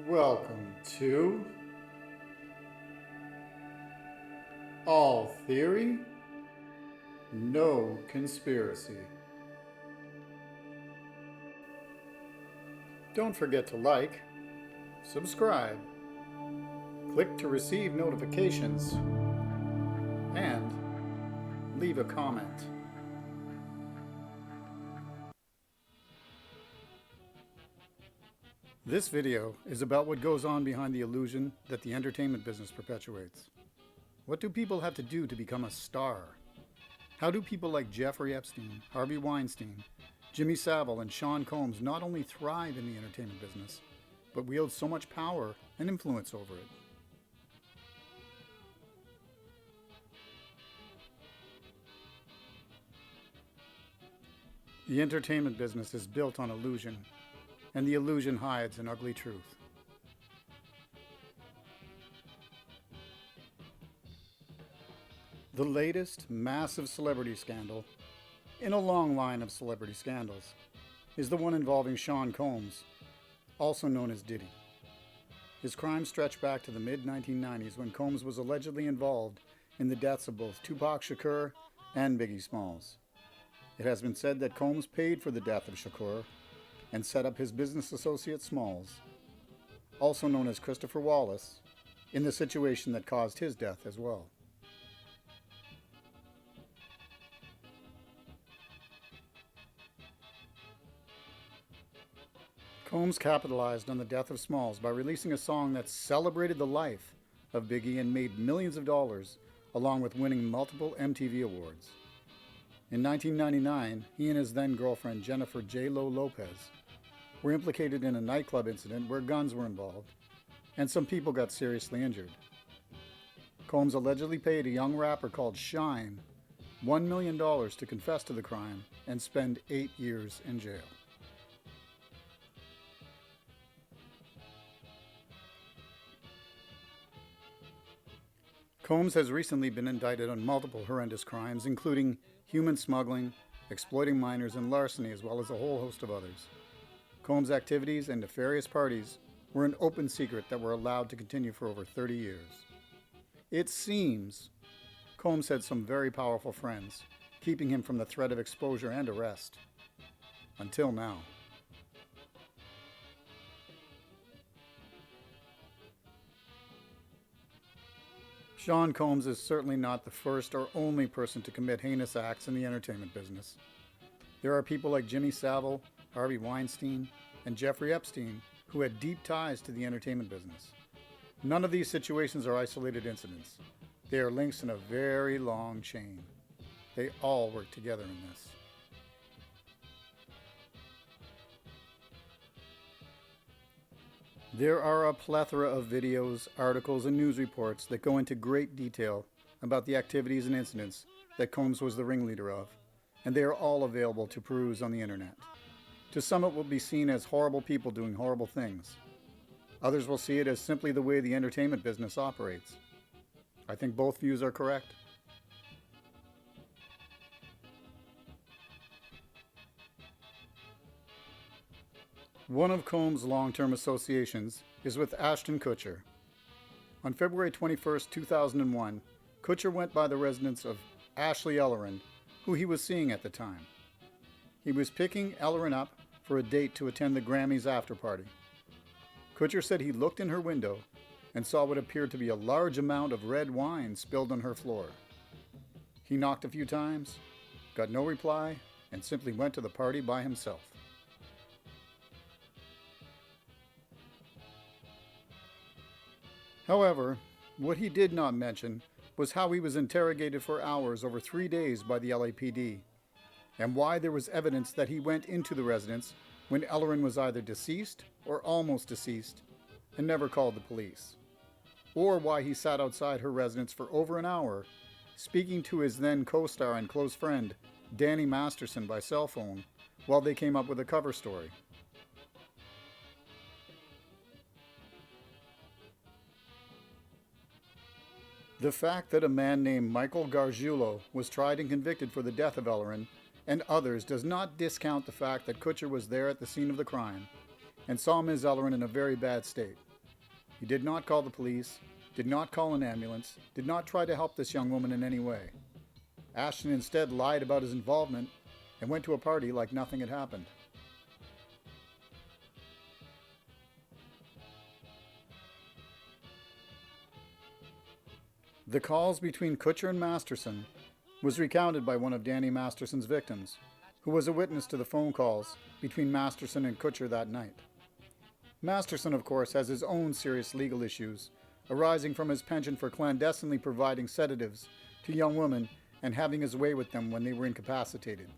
Welcome to All Theory, No Conspiracy. Don't forget to like, subscribe, click to receive notifications, and leave a comment. This video is about what goes on behind the illusion that the entertainment business perpetuates. What do people have to do to become a star? How do people like Jeffrey Epstein, Harvey Weinstein, Jimmy Savile, and Sean Combs not only thrive in the entertainment business, but wield so much power and influence over it? The entertainment business is built on illusion, and the illusion hides an ugly truth. The latest massive celebrity scandal, in a long line of celebrity scandals, is the one involving Sean Combs, also known as Diddy. His crimes stretch back to the mid-1990s when Combs was allegedly involved in the deaths of both Tupac Shakur and Biggie Smalls. It has been said that Combs paid for the death of Shakur and set up his business associate Smalls, also known as Christopher Wallace, in the situation that caused his death as well. Combs capitalized on the death of Smalls by releasing a song that celebrated the life of Biggie and made millions of dollars, along with winning multiple MTV awards. In 1999, he and his then-girlfriend Jennifer J. Lo Lopez were implicated in a nightclub incident where guns were involved, and some people got seriously injured. Combs allegedly paid a young rapper called Shine $1 million to confess to the crime and spend 8 years in jail. Combs has recently been indicted on multiple horrendous crimes, including human smuggling, exploiting minors, and larceny, as well as a whole host of others. Combs' activities and nefarious parties were an open secret that were allowed to continue for over 30 years. It seems Combs had some very powerful friends, keeping him from the threat of exposure and arrest. Until now. Sean Combs is certainly not the first or only person to commit heinous acts in the entertainment business. There are people like Jimmy Savile, Harvey Weinstein, and Jeffrey Epstein who had deep ties to the entertainment business. None of these situations are isolated incidents. They are links in a very long chain. They all work together in this. There are a plethora of videos, articles, and news reports that go into great detail about the activities and incidents that Combs was the ringleader of, and they are all available to peruse on the internet. To some, it will be seen as horrible people doing horrible things. Others will see it as simply the way the entertainment business operates. I think both views are correct. One of Combs' long-term associations is with Ashton Kutcher. On February 21, 2001, Kutcher went by the residence of Ashley Ellerin, who he was seeing at the time. He was picking Ellerin up for a date to attend the Grammys after-party. Kutcher said he looked in her window and saw what appeared to be a large amount of red wine spilled on her floor. He knocked a few times, got no reply, and simply went to the party by himself. However, what he did not mention was how he was interrogated for hours over 3 days by the LAPD, and why there was evidence that he went into the residence when Ellerin was either deceased or almost deceased and never called the police, or why he sat outside her residence for over an hour speaking to his then co-star and close friend Danny Masterson by cell phone while they came up with a cover story. The fact that a man named Michael Gargiulo was tried and convicted for the death of Ellerin and others does not discount the fact that Kutcher was there at the scene of the crime and saw Ms. Ellerin in a very bad state. He did not call the police, did not call an ambulance, did not try to help this young woman in any way. Ashton instead lied about his involvement and went to a party like nothing had happened. The calls between Kutcher and Masterson was recounted by one of Danny Masterson's victims, who was a witness to the phone calls between Masterson and Kutcher that night. Masterson, of course, has his own serious legal issues arising from his penchant for clandestinely providing sedatives to young women and having his way with them when they were incapacitated.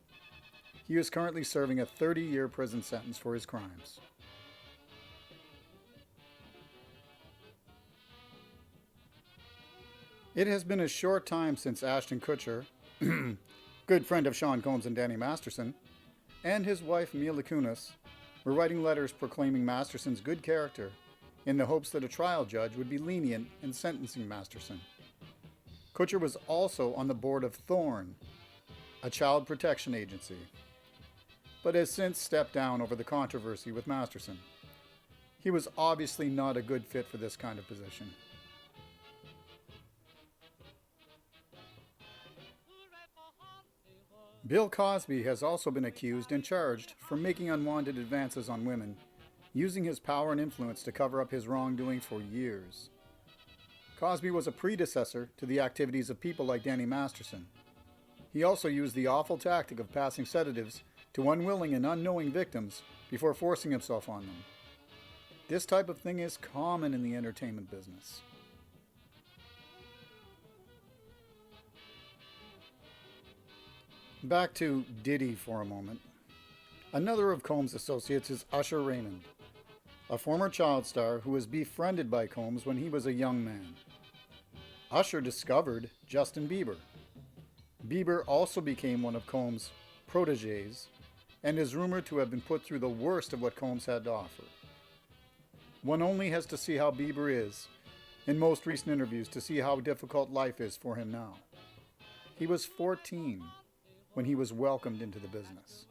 He is currently serving a 30-year prison sentence for his crimes. It has been a short time since Ashton Kutcher, good friend of Sean Combs and Danny Masterson, and his wife Mila Kunis were writing letters proclaiming Masterson's good character in the hopes that a trial judge would be lenient in sentencing Masterson. Kutcher was also on the board of Thorn, a child protection agency, but has since stepped down over the controversy with Masterson. He was obviously not a good fit for this kind of position. Bill Cosby has also been accused and charged for making unwanted advances on women, using his power and influence to cover up his wrongdoing for years. Cosby was a predecessor to the activities of people like Danny Masterson. He also used the awful tactic of passing sedatives to unwilling and unknowing victims before forcing himself on them. This type of thing is common in the entertainment business. Back to Diddy for a moment. Another of Combs' associates is Usher Raymond, a former child star who was befriended by Combs when he was a young man. Usher discovered Justin Bieber. Bieber also became one of Combs' protégés and is rumored to have been put through the worst of what Combs had to offer. One only has to see how Bieber is in most recent interviews to see how difficult life is for him now. He was 14 when he was welcomed into the business.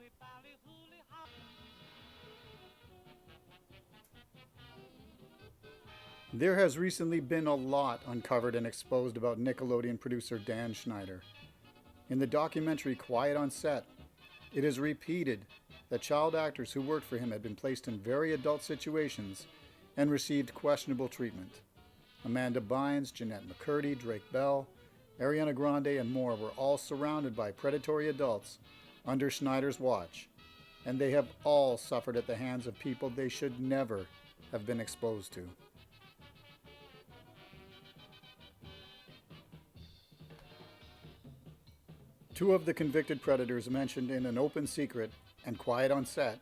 There has recently been a lot uncovered and exposed about Nickelodeon producer Dan Schneider. In the documentary Quiet on Set, it is repeated that child actors who worked for him had been placed in very adult situations and received questionable treatment. Amanda Bynes, Jenette McCurdy, Drake Bell, Ariana Grande, and more were all surrounded by predatory adults under Schneider's watch, and they have all suffered at the hands of people they should never have been exposed to. Two of the convicted predators mentioned in An Open Secret and Quiet on Set,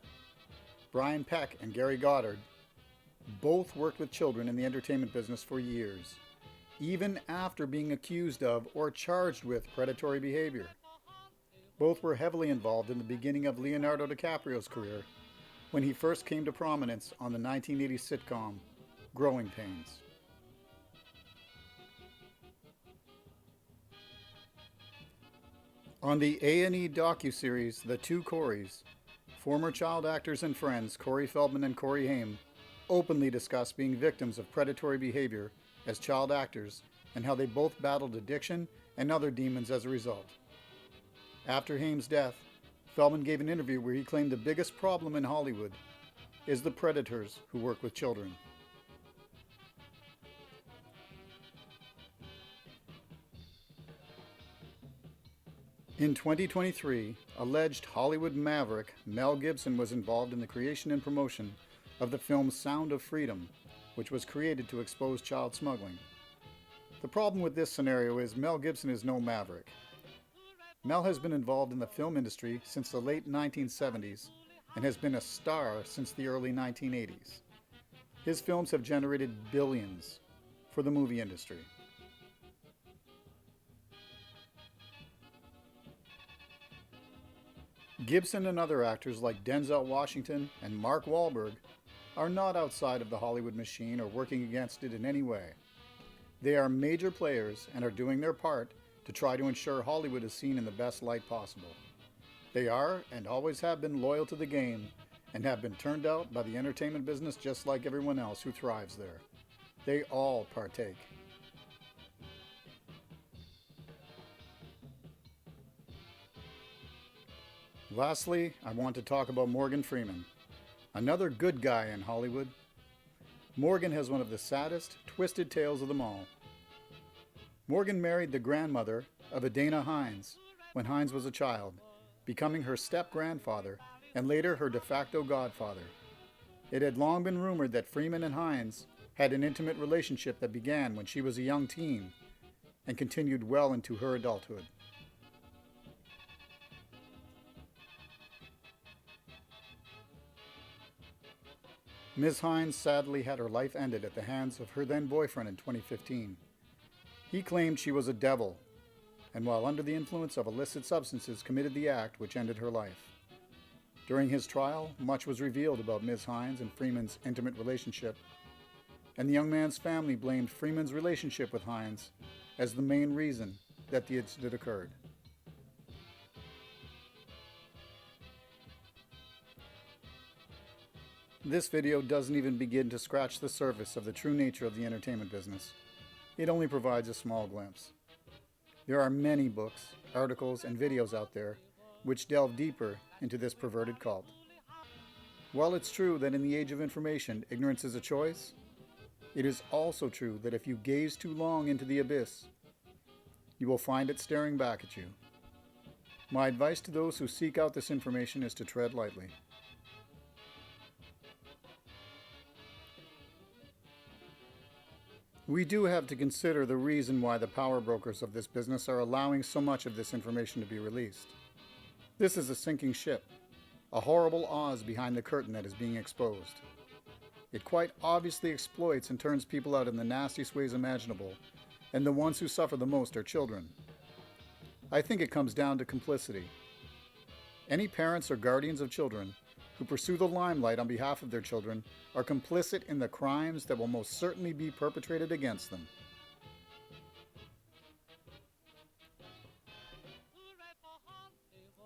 Brian Peck and Gary Goddard, both worked with children in the entertainment business for years, even after being accused of or charged with predatory behavior. Both were heavily involved in the beginning of Leonardo DiCaprio's career when he first came to prominence on the 1980 sitcom Growing Pains. On the A&E docuseries The Two Coreys, former child actors and friends Corey Feldman and Corey Haim openly discuss being victims of predatory behavior as child actors and how they both battled addiction and other demons as a result. After Haim's death, Feldman gave an interview where he claimed the biggest problem in Hollywood is the predators who work with children. In 2023, alleged Hollywood maverick Mel Gibson was involved in the creation and promotion of the film Sound of Freedom, which was created to expose child smuggling. The problem with this scenario is Mel Gibson is no maverick. Mel has been involved in the film industry since the late 1970s and has been a star since the early 1980s. His films have generated billions for the movie industry. Gibson and other actors like Denzel Washington and Mark Wahlberg are not outside of the Hollywood machine or working against it in any way. They are major players and are doing their part to try to ensure Hollywood is seen in the best light possible. They are and always have been loyal to the game and have been turned out by the entertainment business just like everyone else who thrives there. They all partake. Lastly, I want to talk about Morgan Freeman, another good guy in Hollywood. Morgan has one of the saddest, twisted tales of them all. Morgan married the grandmother of Adana Hines when Hines was a child, becoming her step-grandfather and later her de facto godfather. It had long been rumored that Freeman and Hines had an intimate relationship that began when she was a young teen and continued well into her adulthood. Ms. Hines sadly had her life ended at the hands of her then boyfriend in 2015. He claimed she was a devil, and while under the influence of illicit substances committed the act which ended her life. During his trial, much was revealed about Ms. Hines and Freeman's intimate relationship, and the young man's family blamed Freeman's relationship with Hines as the main reason that the incident occurred. This video doesn't even begin to scratch the surface of the true nature of the entertainment business. It only provides a small glimpse. There are many books, articles, and videos out there which delve deeper into this perverted cult. While it's true that in the age of information, ignorance is a choice, it is also true that if you gaze too long into the abyss, you will find it staring back at you. My advice to those who seek out this information is to tread lightly. We do have to consider the reason why the power brokers of this business are allowing so much of this information to be released. This is a sinking ship, a horrible Oz behind the curtain that is being exposed. It quite obviously exploits and turns people out in the nastiest ways imaginable, and the ones who suffer the most are children. I think it comes down to complicity. Any parents or guardians of children who pursue the limelight on behalf of their children are complicit in the crimes that will most certainly be perpetrated against them.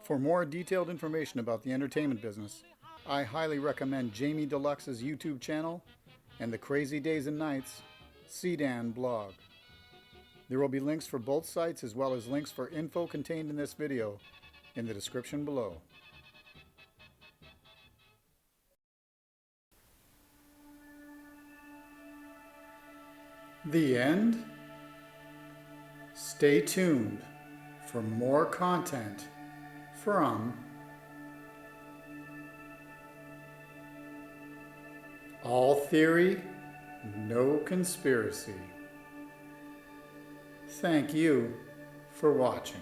For more detailed information about the entertainment business, I highly recommend Jamie Deluxe's YouTube channel and the Crazy Days and Nights CDAN blog. There will be links for both sites as well as links for info contained in this video in the description below. The end? Stay tuned for more content from All Theory, No Conspiracy. Thank you for watching.